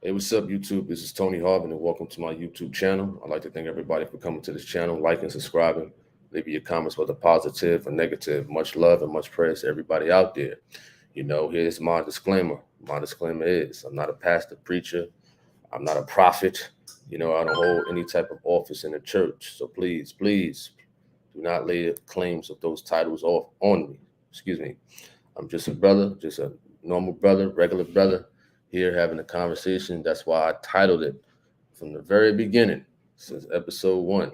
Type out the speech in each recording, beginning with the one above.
Hey, what's up, YouTube? This is Tony Harvin, and welcome to my YouTube channel. I'd like to thank everybody for coming to this channel, liking, subscribing, leaving your comments whether positive or negative. Much love and much praise to everybody out there. Here's my disclaimer. My disclaimer is I'm not a pastor, preacher. I'm not a prophet. I don't hold any type of office in the church. So please do not lay claims of those titles off on me. Excuse me. I'm just a brother, just a normal brother, regular brother here having a conversation. That's why I titled it from the very beginning, since episode one,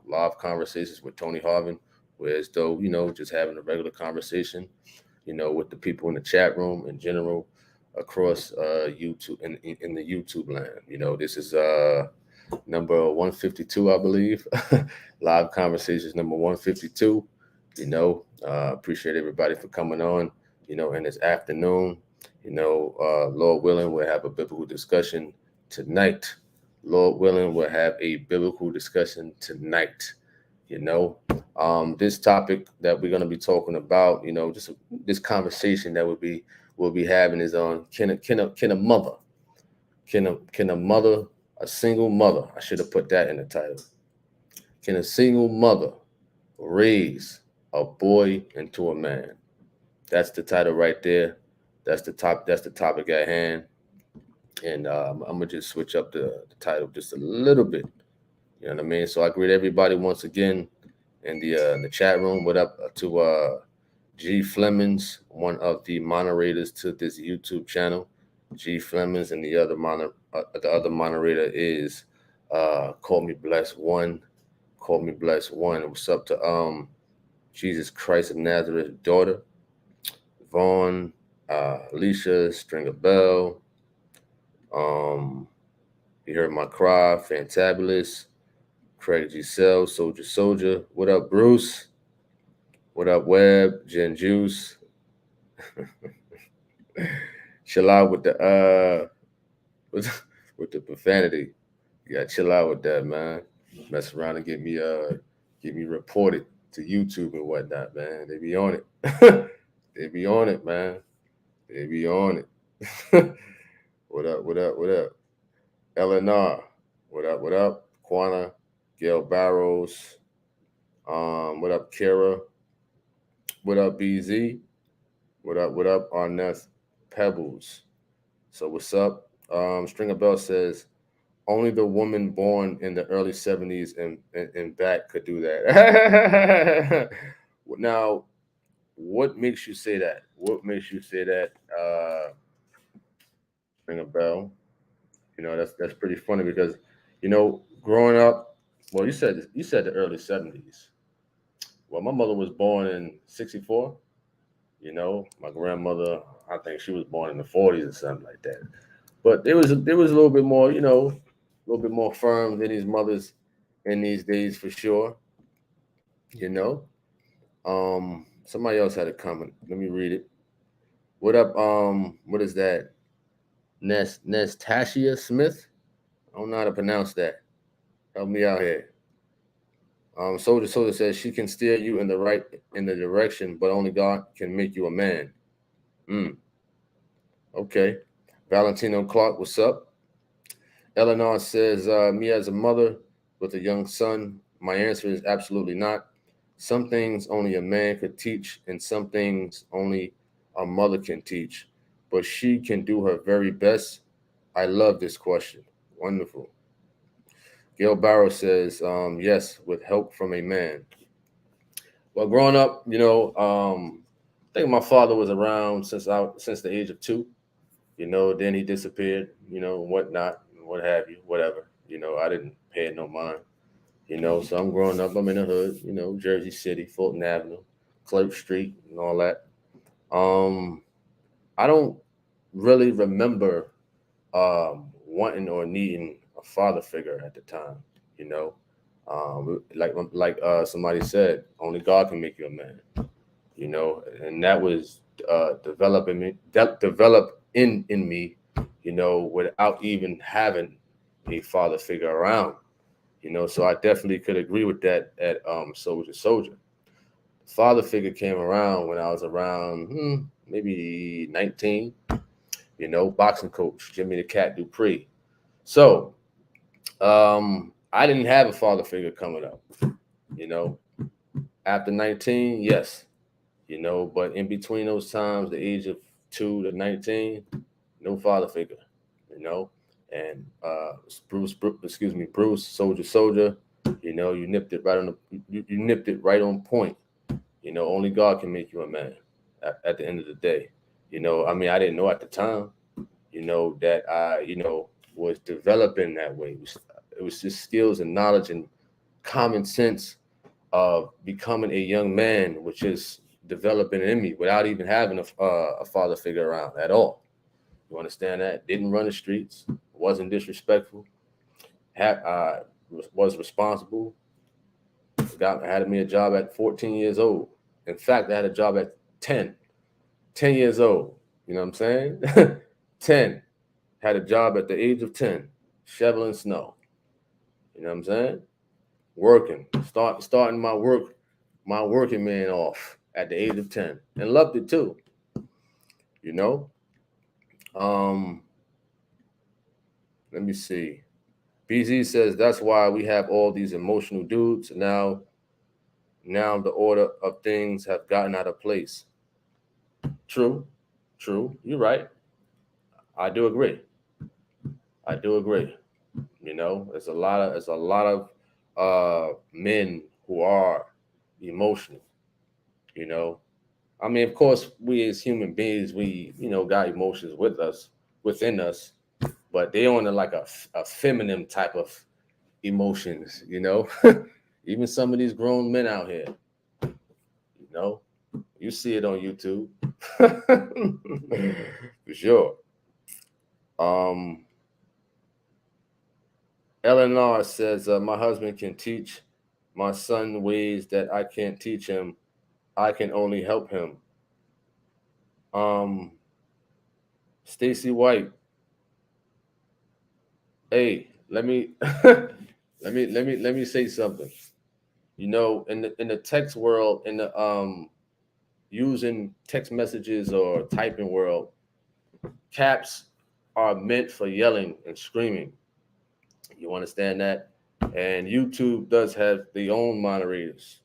live conversations with Tony Harvin, where as though, just having a regular conversation, with the people in the chat room in general across YouTube in the YouTube land. This is number 152, I believe. Live conversations number 152. Appreciate everybody for coming on, in this afternoon. Lord willing, we'll have a biblical discussion tonight. Lord willing, we'll have a biblical discussion tonight. This topic that we're going to be talking about, just this conversation that we'll be having is on can a mother, can a mother, a single mother, I should have put that in the title. Can a single mother raise a boy into a man? That's the title right there. That's the topic at hand. And I'm gonna just switch up the title just a little bit. You know what I mean? So I greet everybody once again in the chat room. What up to G Flemings, one of the moderators to this YouTube channel. G Flemings, and the other moderator is Call Me Blessed One. Call Me Blessed One. What's up to Jesus Christ of Nazareth daughter, Vaughn, Alicia, Stringer Bell. You heard my cry, Fantabulous, Craig Giselle, Soldier. What up, Bruce? What up, Webb, Jen Juice? Chill out with the with the profanity. You gotta chill out with that, man. Mess around and get me reported to YouTube and whatnot, man. They be on it. They be on it, man. They be on it. What up? What up? What up? LNR. What up? What up? Quana, Gail Barrows. What up, Kara? What up, BZ? What up? What up, Arneth Pebbles? So what's up? Stringer Bell says only the woman born in the early 70s and back could do that. Now, what makes you say that? What makes you say that? Stringer Bell. That's pretty funny because, growing up, well, you said the early 70s. Well, my mother was born in 64. My grandmother, I think she was born in the 40s or something like that. But there was a little bit more, a little bit more firm than these mothers in these days for sure. You know. Somebody else had a comment. Let me read it. What up? What is that? Nastasia Smith? I don't know how to pronounce that. Help me out here. Soldier says she can steer you in the direction, but only God can make you a man. Mm, okay. Valentino Clark, what's up? Eleanor says, me as a mother with a young son, my answer is absolutely not. Some things only a man could teach, and some things only a mother can teach. But she can do her very best. I love this question. Wonderful. Gail Barrow says, yes, with help from a man. Well, growing up, I think my father was around since the age of 2. Then he disappeared, whatnot, what have you, whatever. I didn't pay it no mind. So I'm growing up, I'm in the hood, Jersey City, Fulton Avenue, Clerk Street, and all that. I don't really remember wanting or needing a father figure at the time, you know. Like somebody said, only God can make you a man, and that was develop in me, without even having a father figure around, So I definitely could agree with that at Soldier. Father figure came around when I was around maybe 19, boxing coach, Jimmy the Cat Dupree. So I didn't have a father figure coming up, after 19, yes, but in between those times, the age of 2 to 19, no father figure, and Bruce, Soldier, you nipped it right on you nipped it right on point. Only God can make you a man at the end of the day. I didn't know at the time, that I, was developing that way. It was just skills and knowledge and common sense of becoming a young man, which is developing in me without even having a father figure around at all. You understand that? Didn't run the streets, wasn't disrespectful, was responsible. Had me a job at 14 years old. In fact, I had a job at 10 years old. You know what I'm saying? 10. Had a job at the age of 10, shoveling snow. You know what I'm saying? Working, starting my working man off at the age of 10, and loved it too. You know. Let me see. BZ says that's why we have all these emotional dudes now. Now the order of things have gotten out of place. True. You're right. I do agree. There's a lot of men who are emotional. Of course, we as human beings, we got emotions within us, but they on like a feminine type of emotions. Even some of these grown men out here, you see it on YouTube. For sure. Eleanor says, my husband can teach my son ways that I can't teach him. I can only help him. Stacy White. Hey, let me let me say something. In the text world, in the using text messages or typing world, caps are meant for yelling and screaming. You understand that? And YouTube does have their own moderators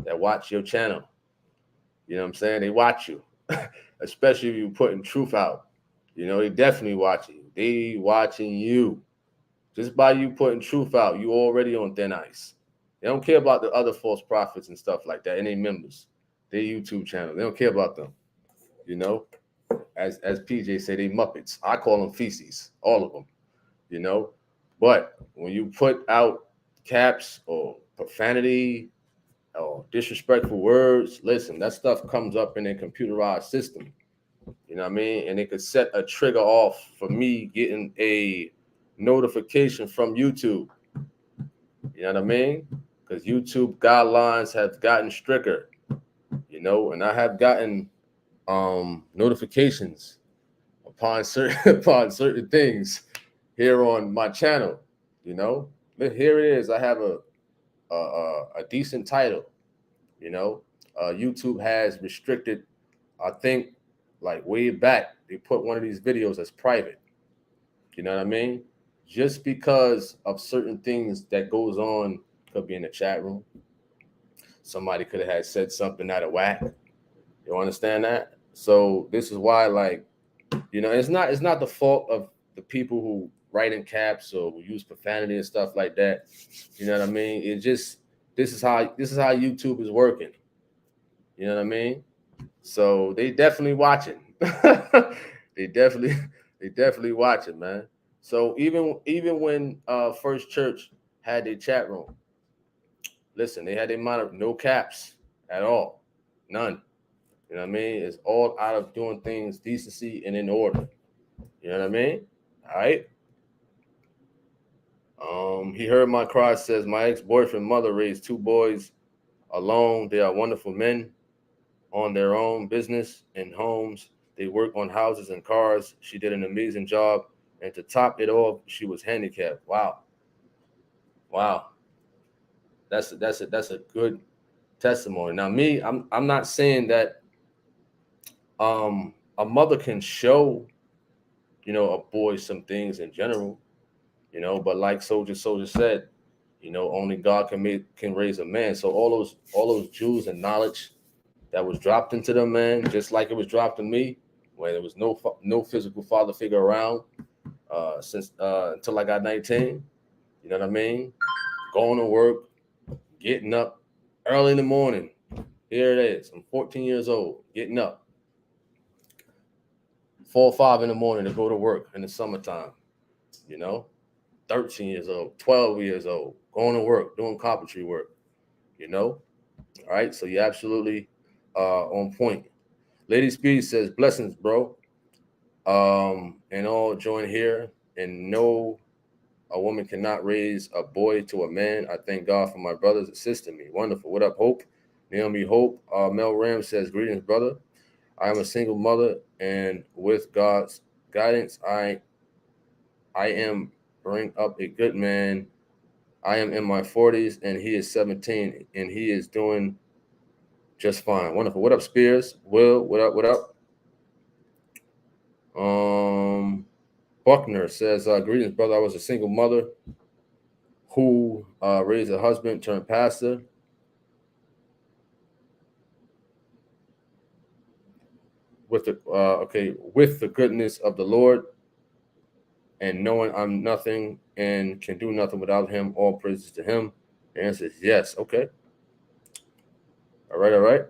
that watch your channel. You know what I'm saying? They watch you, especially if you're putting truth out. They definitely watching you. They watching you. Just by you putting truth out, you already on thin ice. They don't care about the other false prophets and stuff like that, and they members. Their YouTube channel. They don't care about them. As PJ said, they Muppets. I call them feces, all of them. But when you put out caps or profanity or disrespectful words, listen, that stuff comes up in a computerized system. You know what I mean? And it could set a trigger off for me getting a notification from YouTube. You know what I mean? Because YouTube guidelines have gotten stricter, and I have gotten notifications upon certain things here on my channel. Here it is. I have a decent title. YouTube has restricted, I think, like way back, they put one of these videos as private. You know what I mean? Just because of certain things that goes on, could be in the chat room. Somebody could have had said something out of whack. You understand that? So this is why, like, it's not the fault of the people who write in caps or who use profanity and stuff like that. You know what I mean? It just this is how YouTube is working. You know what I mean? So they definitely watching. they definitely watching, man. So even when First Church had their chat room, listen, they had their monitor, no caps at all, none. You know what I mean? It's all out of doing things decency and in order. You know what I mean? All right. He heard my cry. Says my ex-boyfriend mother raised 2 boys alone. They are wonderful men on their own business and homes. They work on houses and cars. She did an amazing job. And to top it all, she was handicapped. Wow. That's a good testimony. Now, me, I'm not saying that a mother can show a boy some things in general, but like Soldier said, only God can raise a man. So all those jewels and knowledge that was dropped into them, man, just like it was dropped in me, when there was no physical father figure around, since until I got 19. You know what I mean? Going to work, getting up early in the morning. Here it is. I'm 14 years old, getting up 4 or 5 in the morning to go to work in the summertime. You know, 13 years old, 12 years old, going to work, doing carpentry work. You know, all right. So you're absolutely on point. Lady Speed says, "Blessings, bro." And all join here. And no, a woman cannot raise a boy to a man. I thank God for my brothers assisting me. Wonderful. What up, Hope? Naomi Hope. Mel Ram says, "Greetings, brother. I am a single mother, and with God's guidance, I am bring up a good man. I am in my 40s, and he is 17, and he is doing just fine." Wonderful. What up, Spears? Will, what up? What up? Buckner says, "Greetings, brother. I was a single mother who raised a husband turned pastor. With the goodness of the Lord, and knowing I'm nothing and can do nothing without him. All praises to him." The answer is yes. Okay. All right. All right.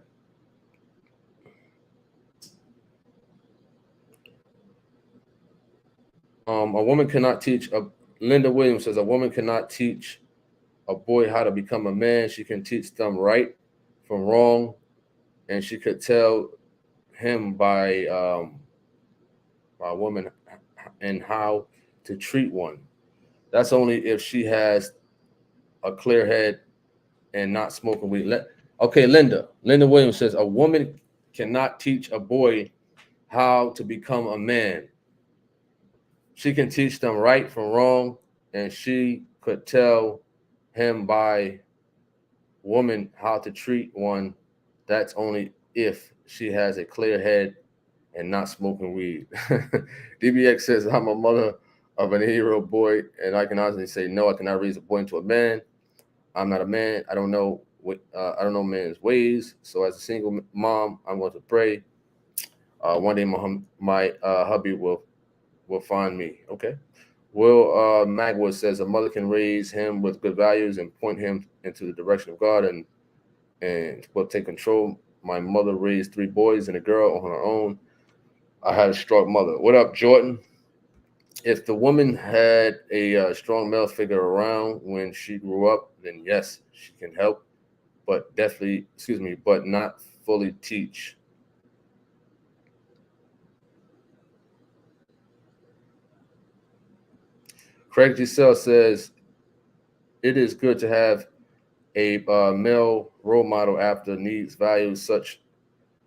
A woman cannot teach a Linda Williams says a woman cannot teach a boy how to become a man. She can teach them right from wrong, and she could tell him by a woman and how to treat one. That's only if she has a clear head and not smoking weed. Okay, Linda. Linda Williams says a woman cannot teach a boy how to become a man. She can teach them right from wrong, and she could tell him by woman how to treat one. That's only if she has a clear head and not smoking weed. DBX says, "I'm a mother of an 8-year-old boy, and I can honestly say, no, I cannot raise a boy into a man. I'm not a man. I don't know I don't know man's ways. So as a single mom, I'm going to pray. One day my hubby will find me." Okay. Will Magwood says a mother can raise him with good values and point him into the direction of God and will take control. My mother raised 3 boys and a girl on her own. I had a strong mother. What up, Jordan? If the woman had a strong male figure around when she grew up, then yes, she can help, but definitely, but not fully teach. Craig Giselle says it is good to have a male role model after needs, values such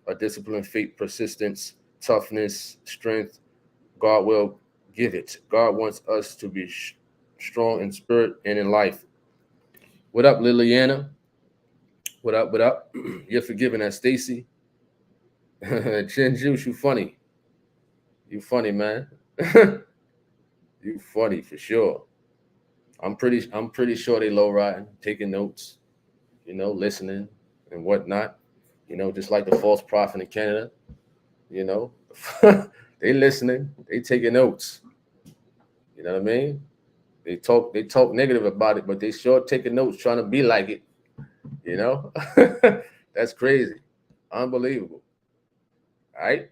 a discipline, faith, persistence, toughness, strength. God will give it. God wants us to be strong in spirit and in life. What up, Liliana? What up? What up? You're forgiving that, Stacy. Chin Juice, you funny. You funny, man. You funny for sure. I'm pretty sure they low riding, taking notes, listening and whatnot. Just like the false prophet in Canada, you know. They listening, they taking notes. You know what I mean? They talk negative about it, but they sure taking notes, trying to be like it. You know, that's crazy, unbelievable. All right,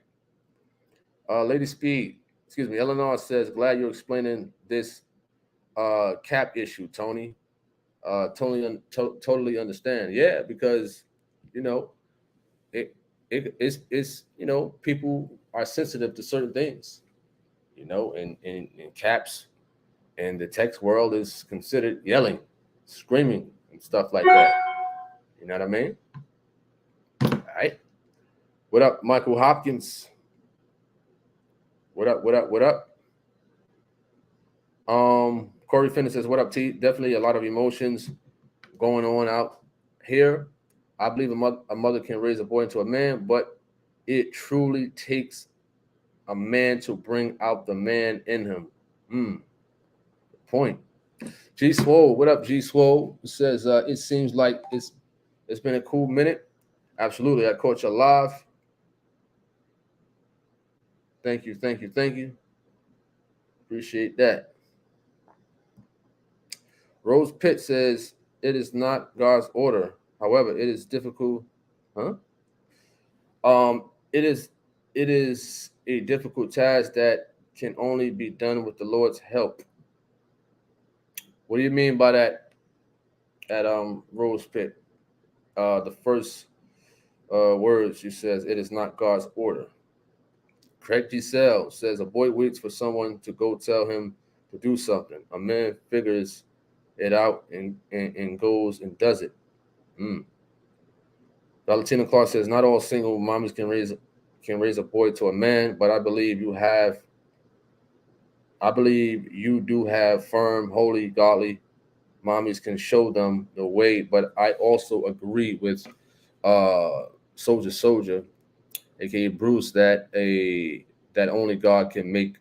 Lady Speed, excuse me, Eleanor says, "Glad you're explaining this cap issue, Tony. Totally understand. Yeah, because you know it's people are sensitive to certain things. In caps and the text world is considered yelling, screaming, and stuff like that. You know what I mean? All right. What up, Michael Hopkins? What up? What up? What up? Corey Finner says, "What up, T? Definitely a lot of emotions going on out here. I believe a mother can raise a boy into a man, but it truly takes a man to bring out the man in him. Point. G Swole, what up, G Swole? It says it seems like it's been a cool minute. Absolutely, I caught you live. Thank you, thank you, thank you. Appreciate that. Rose Pitt says it is not God's order. However, it is difficult. Huh? It is a difficult task that can only be done with the Lord's help. What do you mean by that? At Rose Pitt, the first words she says, it is not God's order. Craig Giselle says a boy waits for someone to go tell him to do something. A man figures it out and goes and does it. Valentina Clark says not all single mommies can raise a boy to a man, but I believe you do have firm, holy, godly mommies can show them the way. But I also agree with Soldier, aka Bruce, that only God can make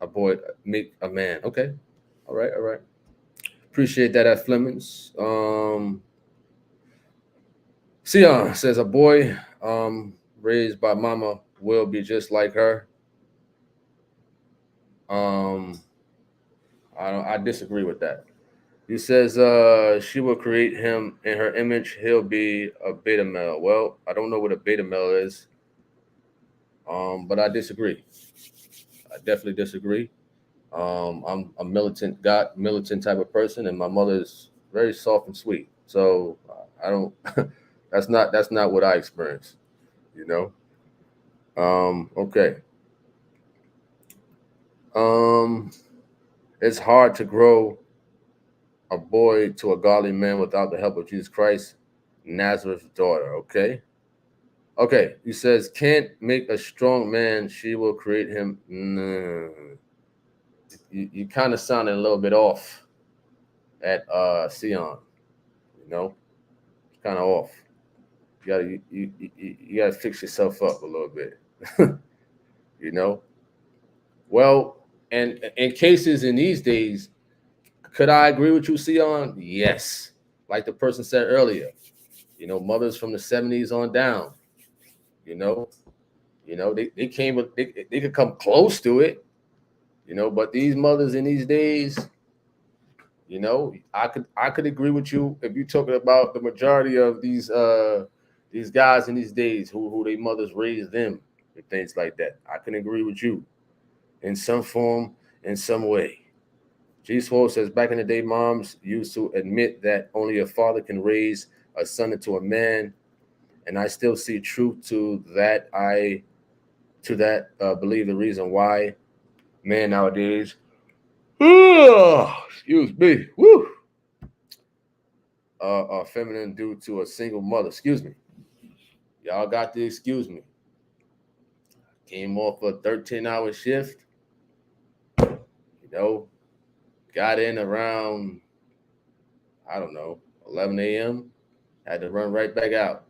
a man. Okay. All right. Appreciate that at Flemings. Sion says a boy raised by mama will be just like her. I disagree with that. He says she will create him in her image. He'll be a beta male. Well, I don't know what a beta male is, but I disagree. I definitely disagree. I'm a militant type of person, and my mother is very soft and sweet. So I don't. that's not what I experienced. You know. Okay. It's hard to grow a boy to a godly man without the help of Jesus Christ, Nazareth's daughter. Okay. He says, can't make a strong man. She will create him. Nah. You kind of sounded a little bit off at Sion. You know, it's kind of off. You gotta fix yourself up a little bit. You know. Well, and in cases in these days, could I agree with you, Sion? Yes. Like the person said earlier, mothers from the 70s on down, they came with they could come close to it, but these mothers in these days, I could agree with you if you're talking about the majority of these guys in these days who their mothers raised them and things like that. I can agree with you in some form, in some way. G Swole says back in the day, moms used to admit that only a father can raise a son into a man, and I still see truth to that. Believe the reason why men nowadays, excuse me, are feminine due to a single mother. Excuse me, y'all got to excuse me. Came off a 13-hour shift, got in around, I don't know, 11 a.m. Had to run right back out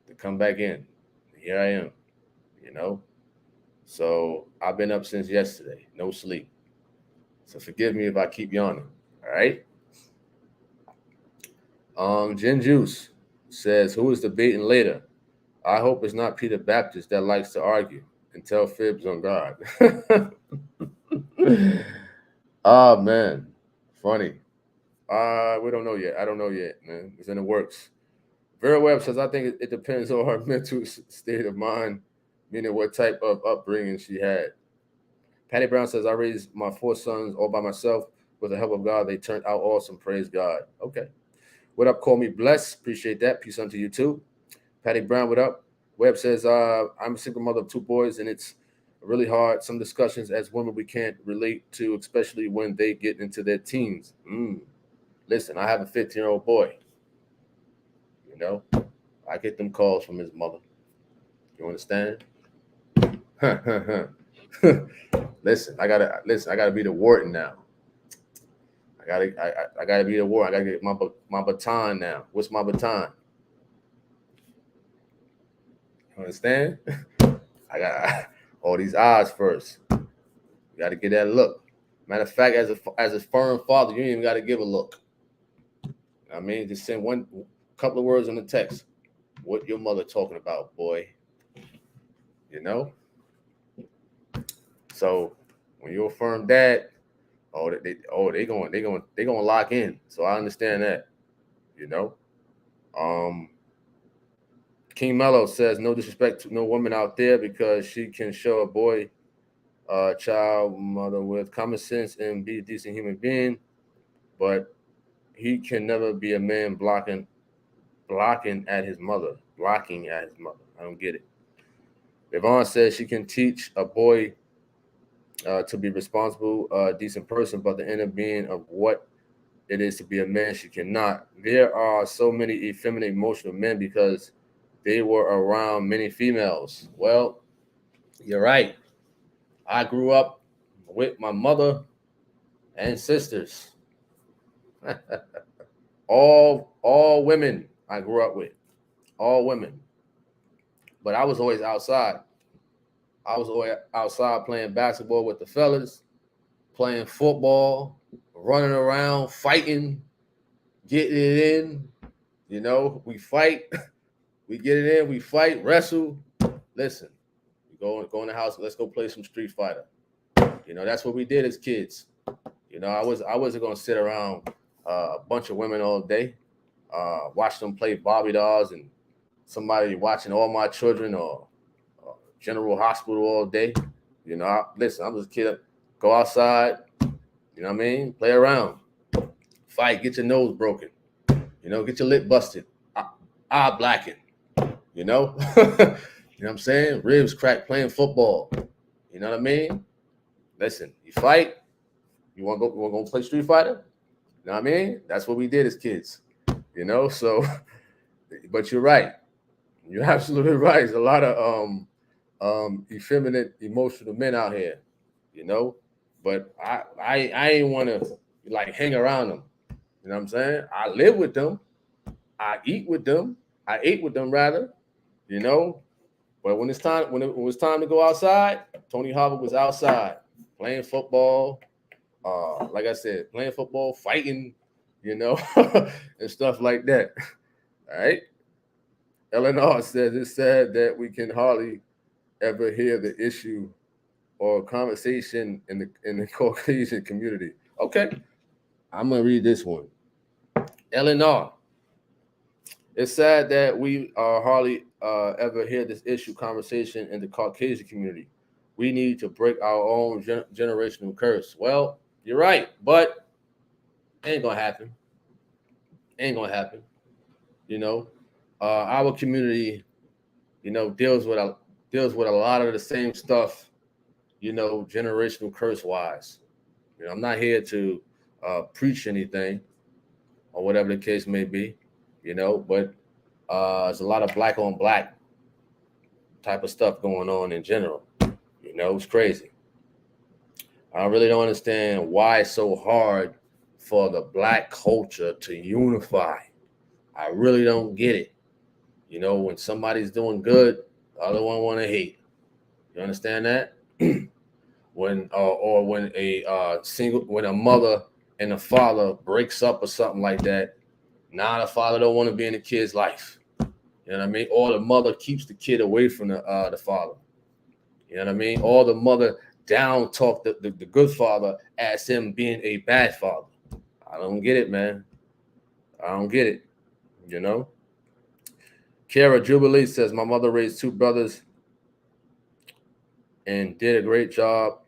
to come back in. Here I am, So I've been up since yesterday, no sleep. So forgive me if I keep yawning. All right. Jen Juice says, "Who is debating later? I hope it's not Peter Baptist that likes to argue and tell fibs on God." Oh man, funny. We don't know yet. I don't know yet, man. It's in the works. Vera Webb says, I think it depends on her mental state of mind, meaning what type of upbringing she had. Patty Brown says, I raised my 4 sons all by myself. With the help of God, they turned out awesome. Praise God. Okay. What up? Call me blessed. Appreciate that. Peace unto you too. Patty Brown, what up? Webb says, I'm a single mother of 2 boys, and it's really hard. Some discussions as women we can't relate to, especially when they get into their teens. Listen, I have a 15-year-old boy. I get them calls from his mother. You understand? Listen, I gotta be the warden now. I gotta be the warden. I gotta get my baton now. What's my baton? You understand? I got all these eyes first. You got to get that look. Matter of fact, as a firm father, you ain't even got to give a look. I mean, just send one couple of words on the text. What your mother talking about, boy? You know. So when you're a firm dad, they gonna lock in. So I understand that. You know. King Mello says no disrespect to no woman out there because she can show a boy, child, mother with common sense and be a decent human being, but he can never be a man blocking at his mother. Blocking at his mother. I don't get it. Yvonne says she can teach a boy to be responsible, decent person, but the inner being of what it is to be a man, she cannot. There are so many effeminate, emotional men because they were around many females. Well, you're right. I grew up with my mother and sisters. all women I grew up with. All women. But I was always outside. I was always outside playing basketball with the fellas, playing football, running around, fighting, getting it in. You know, we fight, we get it in, we fight, wrestle. Listen, we go in the house, let's go play some Street Fighter. You know, that's what we did as kids. You know, I wasn't gonna sit around a bunch of women all day, watch them play Barbie dolls and somebody watching All My Children or General Hospital all day. You know, listen, I'm just a kid. Go outside. You know what I mean? Play around, fight, get your nose broken. You know, get your lip busted, eye blackened. You know, you know what I'm saying? Ribs cracked playing football. You know what I mean? Listen, you fight. You want to go play Street Fighter? You know what I mean? That's what we did as kids. You know, so. But you're right. You're absolutely right. There's a lot of effeminate, emotional men out here. You know, but I ain't want to like hang around them. You know what I'm saying? I live with them. I eat with them. I ate with them rather. You know, but when it was time to go outside, Tony Harvin was outside playing football. Like I said, playing football, fighting, you know, and stuff like that. All right. Eleanor says it's sad that we can hardly ever hear the issue or conversation in the Caucasian community. Okay, I'm gonna read this one. Eleanor, it's sad that we hardly ever hear this issue conversation in the Caucasian community. We need to break our own generational curse. Well, you're right, but ain't gonna happen. Ain't gonna happen. You know, our community, you know, deals with a lot of the same stuff. You know, generational curse wise. You know, I'm not here to preach anything or whatever the case may be. You know, but there's a lot of black on black type of stuff going on in general. You know, it's crazy. I really don't understand why it's so hard for the black culture to unify. I really don't get it. You know, when somebody's doing good, the other one want to hate. You understand that? When when a mother and a father breaks up or something like that, now the father don't want to be in the kid's life. You know what I mean? Or the mother keeps the kid away from the father. You know what I mean? Or the mother down talk the good father as him being a bad father. I don't get it, man. I don't get it. You know? Kara Jubilee says, my mother raised two brothers and did a great job.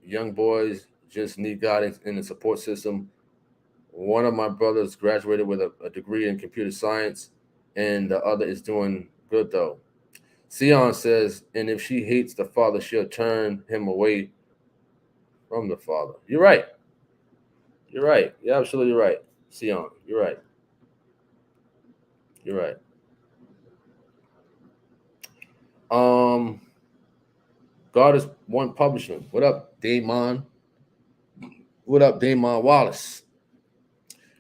Young boys just need guidance in the support system. One of my brothers graduated with a degree in computer science, and the other is doing good, though. Sion says, and if she hates the father, she'll turn him away from the father. You're right. You're right. You're absolutely right, Sion. You're right. You're right. God is one publishing. What up, Damon? What up, Damon Wallace?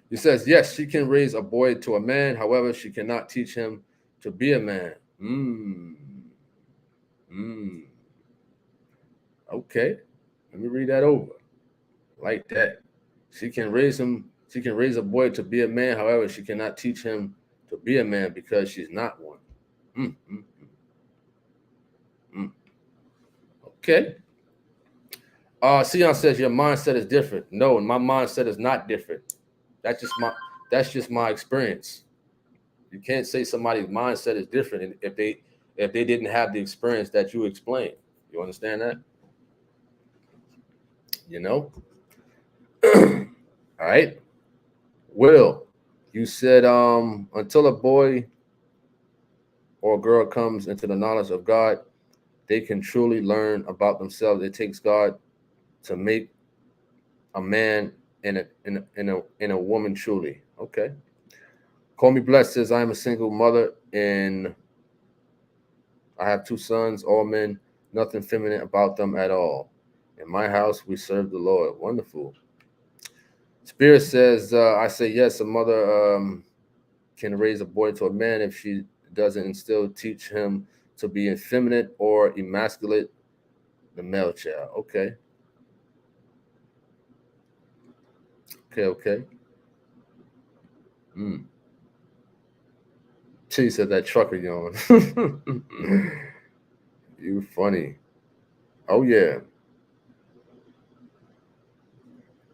He says, yes, she can raise a boy to a man. However, she cannot teach him to be a man. Okay, let me read that over. Like that. She can raise him. She can raise a boy to be a man. However, she cannot teach him to be a man because she's not one. Mm, mm, mm. Okay. Sion says your mindset is different. No, my mindset is not different. That's just my that's just my experience. You can't say somebody's mindset is different if they didn't have the experience that you explained. You understand that? You know? All right. Will, you said until a boy or girl comes into the knowledge of God, they can truly learn about themselves. It takes God to make a man in a woman truly. Okay. Call me blessed says I am a single mother and I have two sons, all men, nothing feminine about them at all. In my house, we serve the Lord. Wonderful. Spirit says, I say yes, a mother can raise a boy to a man if she doesn't instill, teach him to be effeminate or emasculate the male child. Okay. Okay. Mm. She said that trucker yawn. You funny. Oh yeah.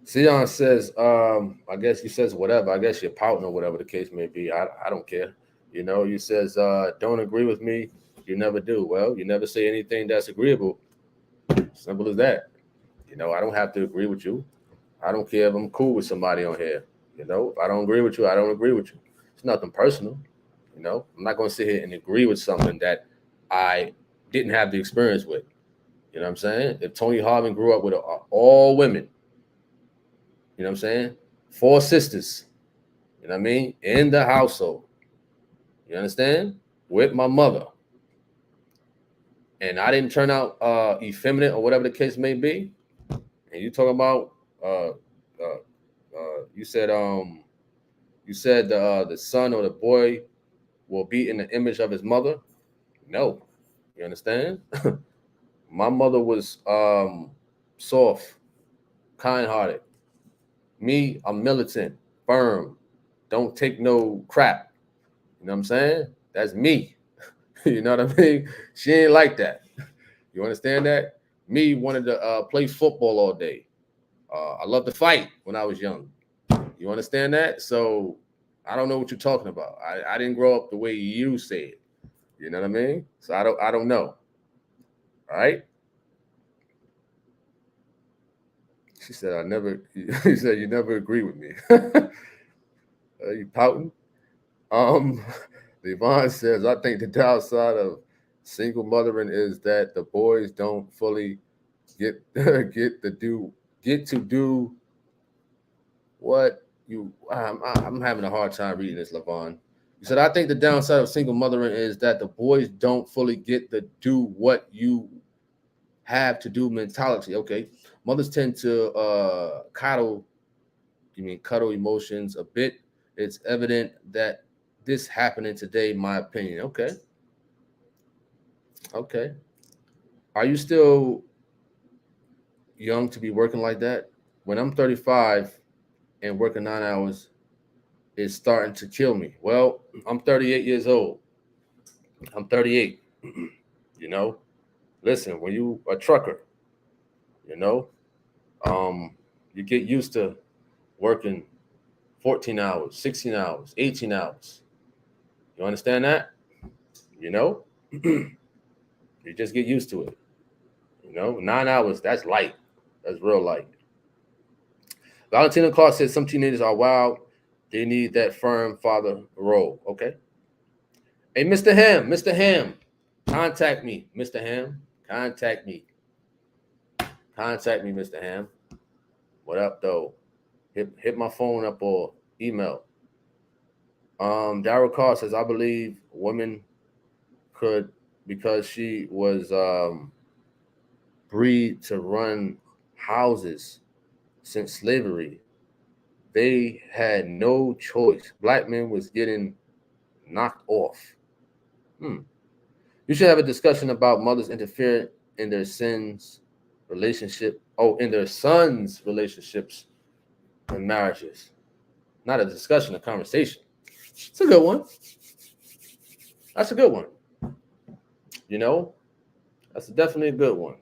Sion says, I guess he says whatever. I guess you're pouting or whatever the case may be. I don't care. You know, he says, don't agree with me. You never do. Well, you never say anything that's agreeable. Simple as that. You know, I don't have to agree with you. I don't care if I'm cool with somebody on here. You know, if I don't agree with you, I don't agree with you. It's nothing personal. You know, I'm not going to sit here and agree with something that I didn't have the experience with. You know what I'm saying? If Tony Harvin grew up with all women, you know what I'm saying? Four sisters, you know what I mean? In the household. You understand? With my mother. And I didn't turn out effeminate or whatever the case may be. And you talking about uh uh you said the son or the boy will be in the image of his mother. No. You understand? My mother was soft, kind hearted. Me, I'm militant, firm, don't take no crap. You know what I'm saying? That's me. You know what I mean? She ain't like that. You understand that? Me wanted to play football all day. I loved to fight when I was young. You understand that? So I don't know what you're talking about. I didn't grow up the way you say it. You know what I mean? So I don't know. All right. She said I never. He said you never agree with me. Are you pouting? Um, Levon says I think the downside of single mothering is that the boys don't fully get get to do what you. I'm having a hard time reading this, Levon. You said I think the downside of single mothering is that the boys don't fully get the do what you have to do mentality. Okay, mothers tend to coddle. You mean cuddle emotions a bit? It's evident that this happening today. My opinion. Okay, okay. Are you still young to be working like that? When I'm 35 and working 9 hours, is starting to kill me. Well, I'm 38 years old. I'm 38. You know, listen, when you a trucker, you know, um, you get used to working 14 hours, 16 hours, 18 hours. You understand that? You know, you just get used to it. You know, 9 hours, that's light. That's real light. Valentina Clark says some teenagers are wild. They need that firm father role. Okay. Hey, Mr. Ham, Mr. Ham, contact me, Mr. Ham. Contact me. Contact me, Mr. Ham. What up, though? Hit my phone up or email. Daryl Carr says, I believe women could, because she was breed to run houses since slavery. They had no choice. Black men was getting knocked off. Hmm. You should have a discussion about mothers interfering in their sins relationship. Oh, in their sons' relationships and marriages. Not a discussion, a conversation. It's a good one. That's a good one. You know, that's definitely a good one.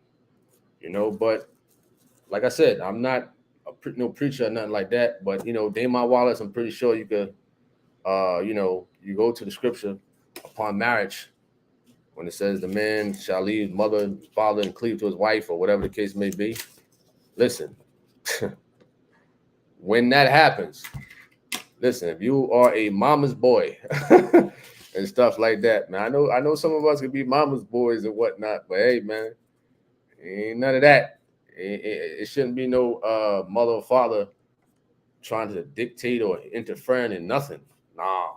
You know, but like I said, I'm not no preacher or nothing like that. But Damon Wallace, I'm pretty sure you could, you go to the scripture upon marriage when it says the man shall leave mother and father and cleave to his wife or whatever the case may be. Listen, when that happens, listen, if you are a mama's boy and stuff like that, man, I know some of us could be mama's boys and whatnot, but hey, man, ain't none of that. It shouldn't be no mother or father trying to dictate or interfering in nothing. Nah,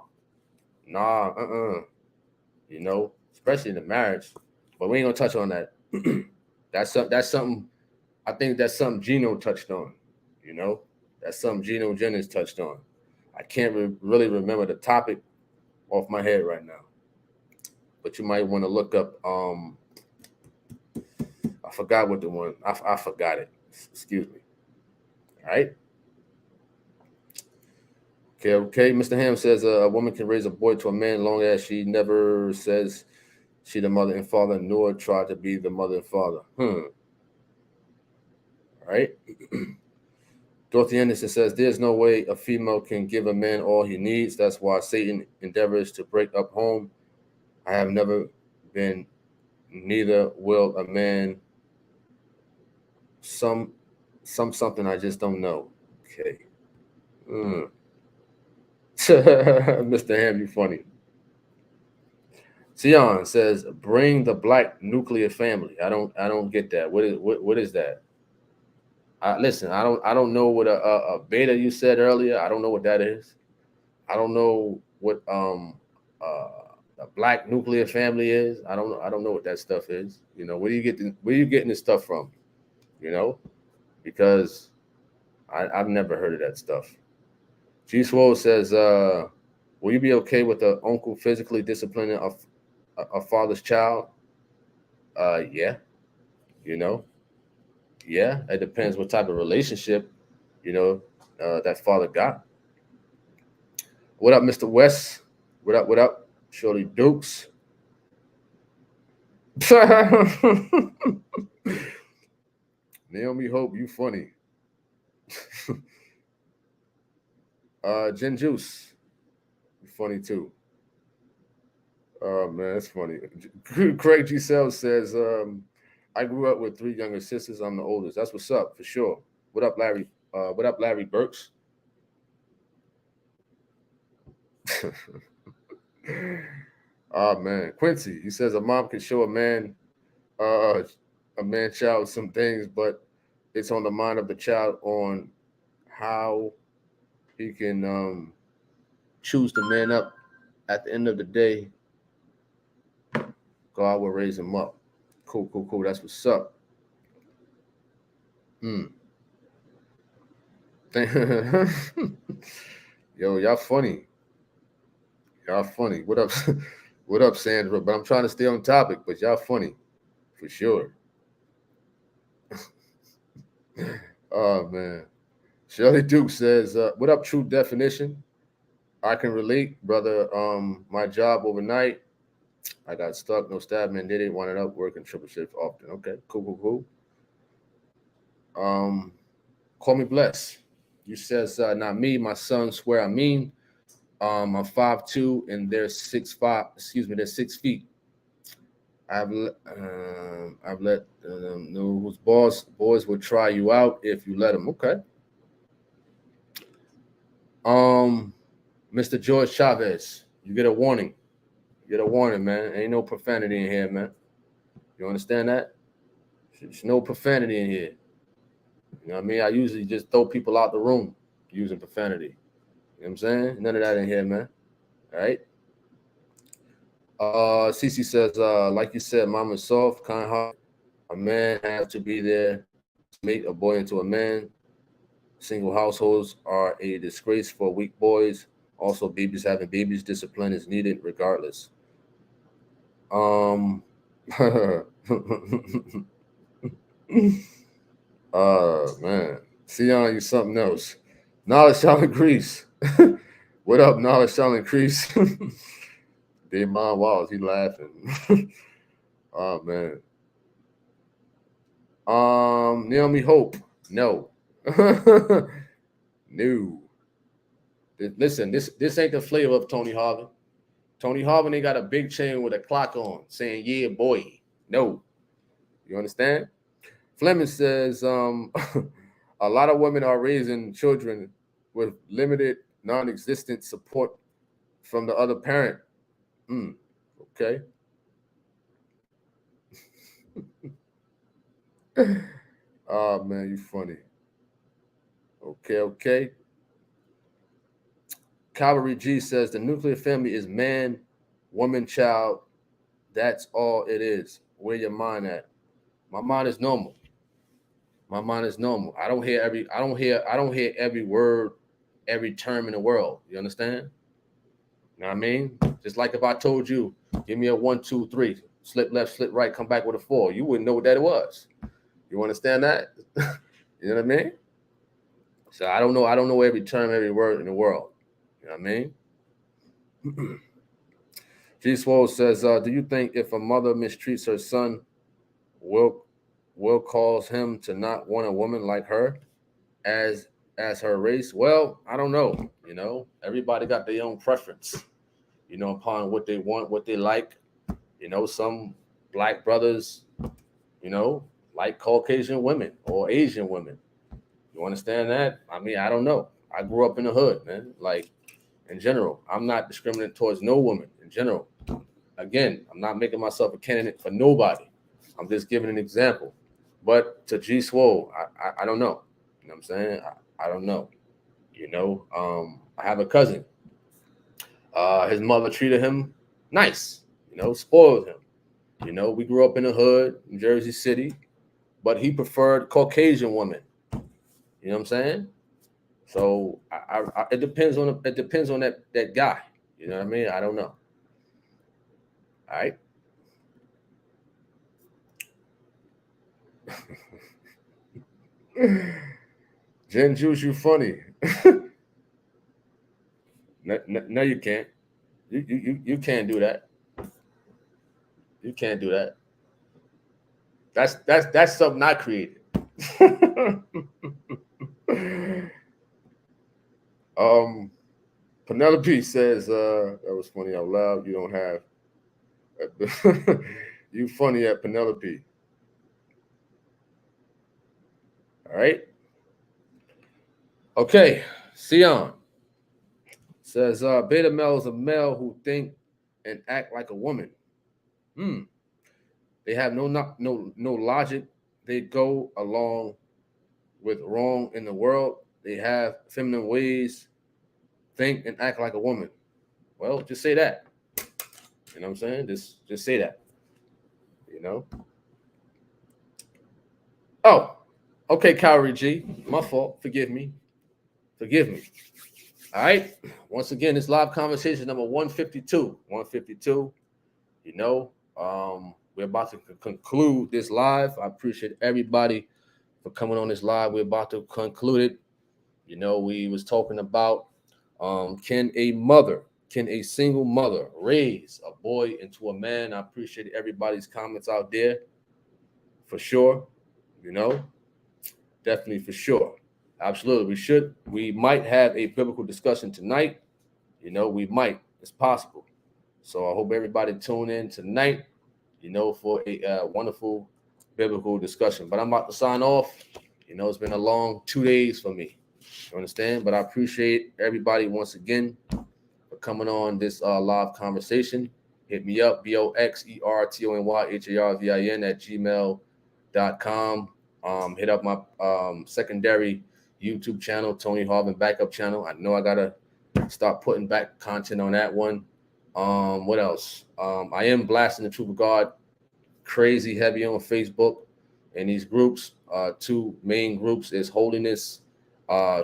especially in the marriage. But we ain't gonna touch on that. That's something. I think that's something Gino touched on. That's something Gino Jennings touched on. I can't really remember the topic off my head right now, but you might want to look up. I forgot what the one. I forgot it. Excuse me. All right. Okay. Mr. Ham says a woman can raise a boy to a man long as she never says she the mother and father, nor try to be the mother and father. All right. Dorothy Anderson says there's no way a female can give a man all he needs. That's why Satan endeavors to break up home. I have never been, neither will a man. Something I just don't know. Okay. Mr. Ham, you funny. Sion says, "Bring the black nuclear family." I don't get that. What is that? Listen, I don't know what a beta you said earlier. I don't know what that is. I don't know what a black nuclear family is. I don't know what that stuff is. Where are you getting this stuff from? Because I've never heard of that stuff. G Swole says, "Will you be okay with the uncle physically disciplining a father's child?" Yeah, yeah. It depends what type of relationship that father got. What up, Mr. West? What up? What up, Shirley Dukes? Naomi Hope, you funny. Jen Juice, you funny too. Oh man, that's funny. Craig G. Sells says, "I grew up with 3 younger sisters. I'm the oldest. That's what's up for sure. What up, Larry? What up, Larry Burks?" Oh man, Quincy. He says a mom can show a man child some things, but it's on the mind of the child on how he can choose to man up. At the end of the day, God will raise him up. Cool. That's what's up. Yo, y'all funny. Y'all funny. What up? What up, Sandra? But I'm trying to stay on topic, but y'all funny. For sure. Oh, man. Shirley Duke says, "What up, True Definition? I can relate, brother. My job overnight, I got stuck, no staff mandated, winding up working triple shift often." Okay, cool. Call me blessed. You says, "Not me. My son swear I mean. I'm 5'2" and they're 6'5". Excuse me, they're 6 feet. I've let them know whose boys will try you out if you let them." Okay. Mr. George Chavez, you get a warning. You get a warning, man. Ain't no profanity in here, man. You understand that? There's no profanity in here. You know what I mean? I usually just throw people out the room using profanity. You know what I'm saying? None of that in here, man. All right. Cece says, like you said, mama's soft, kind heart. A man has to be there to make a boy into a man. Single households are a disgrace for weak boys. Also, babies having babies, discipline is needed regardless. Man. Sion, you something else. Knowledge shall increase. What up, knowledge shall increase? Damon Wallace, he laughing. Oh man. Naomi Hope. No. No. Listen, this ain't the flavor of Tony Harvin. Tony Harvin ain't got a big chain with a clock on saying, yeah, boy. No. You understand? Fleming says, a lot of women are raising children with limited, non-existent support from the other parent. Okay. Oh man, you funny. Okay. Cavalry G says the nuclear family is man, woman, child. That's all it is. Where your mind at? My mind is normal. My mind is normal. I don't hear every word, every term in the world. You understand? You know what I mean? Just like if I told you, give me a 1, 2, 3, slip left, slip right, come back with a 4, you wouldn't know what that was. You understand that? You know what I mean? So I don't know every term, every word in the world. You know what I mean? G Swole says, do you think if a mother mistreats her son, will cause him to not want a woman like her as her race? Well, I don't know. You know, everybody got their own preference, you know, upon what they want, what they like. You know, some black brothers, you know, like Caucasian women or Asian women. You understand that? I mean, I don't know. I grew up in the hood, man. Like, in general, I'm not discriminating towards no woman in general. Again, I'm not making myself a candidate for nobody. I'm just giving an example. But to G Swole, I don't know. You know what I'm saying? I don't know. You know, I have a cousin. His mother treated him nice, you know, spoiled him. You know, we grew up in the hood in Jersey City, but he preferred Caucasian women. You know what I'm saying? So it depends on that guy. You know what I mean? I don't know. All right. Jen Juice, you funny. No, you can't. You can't do that. You can't do that. That's something I created. um, Penelope says, that was funny out loud. You don't have you funny at Penelope. All right. Okay. Sion says, beta male is a male who think and act like a woman. Hmm. They have no logic. They go along with wrong in the world. They have feminine ways, think and act like a woman. Well, just say that. You know what I'm saying? Just say that. You know. Oh, okay, Kyrie G. My fault. Forgive me. Forgive me. All right. Once again, this live conversation number 152. 152. You know, we're about to conclude this live. I appreciate everybody for coming on this live. We're about to conclude it. You know, we was talking about can a single mother raise a boy into a man? I appreciate everybody's comments out there for sure. You know, definitely for sure. Absolutely. We might have a biblical discussion tonight. You know, we might. It's possible. So I hope everybody tune in tonight, you know, for a wonderful biblical discussion. But I'm about to sign off. You know, it's been a long 2 days for me. You understand? But I appreciate everybody once again for coming on this live conversation. Hit me up, BOXERTONYHARVIN at gmail.com. Hit up my secondary YouTube channel, Tony Harvin Backup Channel. I know I got to start putting back content on that one. What else? I am blasting the Truth of God crazy heavy on Facebook and these groups. Two main groups is Holiness,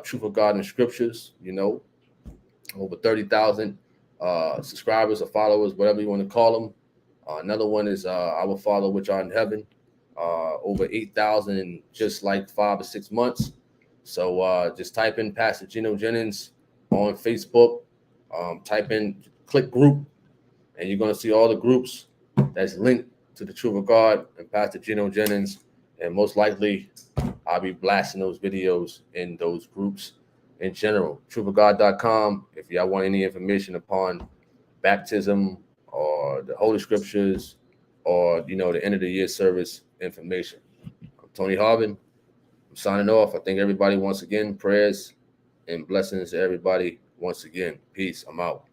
Truth of God and Scriptures. You know, over 30,000 subscribers or followers, whatever you want to call them. Another one is Our Father which art in heaven. over 8,000 in just like 5 or 6 months. So just type in Pastor Geno Jennings on Facebook, click group, and you're going to see all the groups that's linked to the Truth of God and Pastor Geno Jennings. And most likely, I'll be blasting those videos in those groups in general. Truthofgod.com. If y'all want any information upon baptism or the Holy Scriptures or, the end of the year service information. I'm Tony Harvin. I'm signing off. I thank everybody once again. Prayers and blessings to everybody once again. Peace. I'm out.